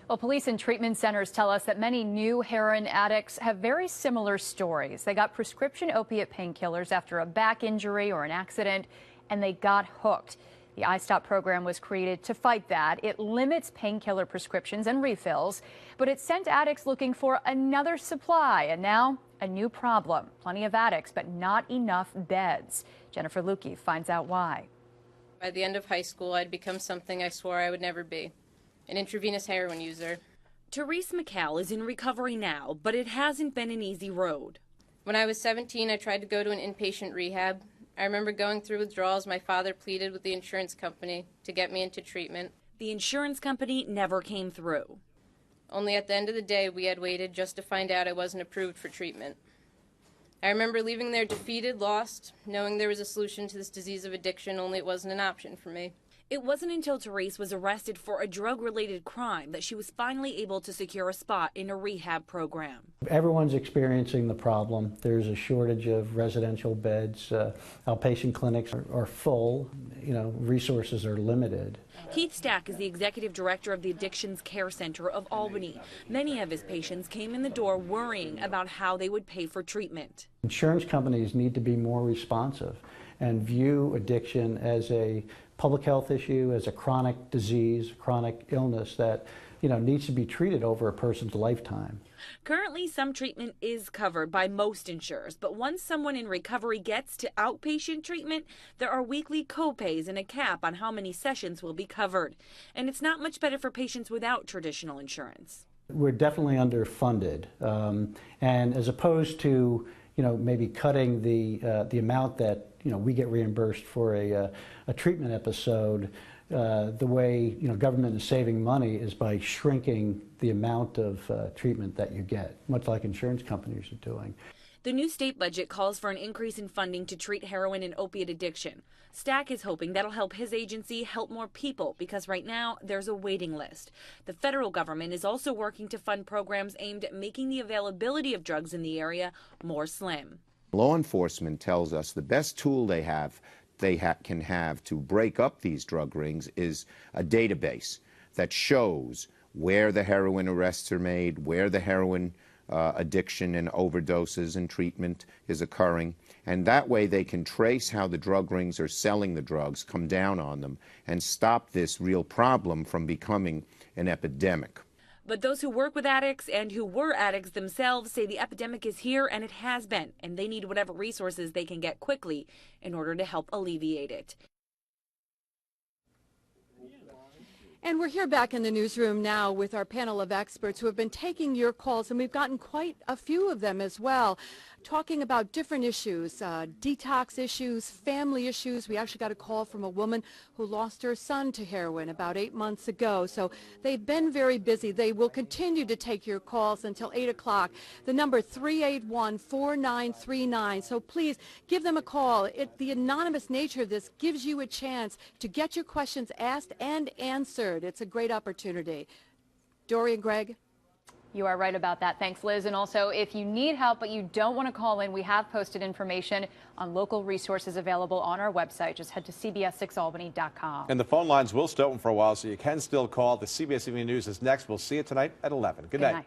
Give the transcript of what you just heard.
Well, police and treatment centers tell us that many new heroin addicts have very similar stories. They got prescription opiate painkillers after a back injury or an accident, and they got hooked. The iStop program was created to fight that. It limits painkiller prescriptions and refills, but it sent addicts looking for another supply, and now a new problem. Plenty of addicts, but not enough beds. Jennifer Lukey finds out why. By the end of high school, I'd become something I swore I would never be. An intravenous heroin user. Therese McCall is in recovery now, but it hasn't been an easy road. When I was 17, I tried to go to an inpatient rehab. I remember going through withdrawals. My father pleaded with the insurance company to get me into treatment. The insurance company never came through. Only at the end of the day, we had waited just to find out I wasn't approved for treatment. I remember leaving there defeated, lost, knowing there was a solution to this disease of addiction, only it wasn't an option for me. It wasn't until Therese was arrested for a drug-related crime that she was finally able to secure a spot in a rehab program. Everyone's experiencing the problem. There's a shortage of residential beds. Outpatient clinics are full. Resources are limited. Keith Stack is the executive director of the Addictions Care Center of Albany. Many of his patients came in the door worrying about how they would pay for treatment. Insurance companies need to be more responsive and view addiction as a public health issue, as a chronic disease, chronic illness that needs to be treated over a person's lifetime. Currently, some treatment is covered by most insurers, but once someone in recovery gets to outpatient treatment, there are weekly copays and a cap on how many sessions will be covered. And it's not much better for patients without traditional insurance. We're definitely underfunded, and as opposed to maybe cutting the amount that we get reimbursed for a treatment episode, the way government is saving money is by shrinking the amount of treatment that you get, much like insurance companies are doing. The new state budget calls for an increase in funding to treat heroin and opiate addiction. Stack is hoping that'll help his agency help more people because right now there's a waiting list. The federal government is also working to fund programs aimed at making the availability of drugs in the area more slim. Law enforcement tells us the best tool they can have to break up these drug rings is a database that shows where the heroin arrests are made, where the heroin addiction and overdoses and treatment is occurring, and that way they can trace how the drug rings are selling the drugs, come down on them, and stop this real problem from becoming an epidemic. But those who work with addicts and who were addicts themselves say the epidemic is here, and it has been, and they need whatever resources they can get quickly in order to help alleviate it. And we're here back in the newsroom now with our panel of experts who have been taking your calls, and we've gotten quite a few of them as well, talking about different issues, detox issues, family issues. We actually got a call from a woman who lost her son to heroin about 8 months ago. So they've been very busy. They will continue to take your calls until 8 o'clock. The number 381-4939. So please give them a call. The anonymous nature of this gives you a chance to get your questions asked and answered. It's a great opportunity. Dory and Greg? You are right about that. Thanks, Liz. And also, if you need help but you don't want to call in, we have posted information on local resources available on our website. Just head to cbs6albany.com. And the phone lines will stay open for a while, so you can still call. The CBS Evening News is next. We'll see you tonight at 11. Good night.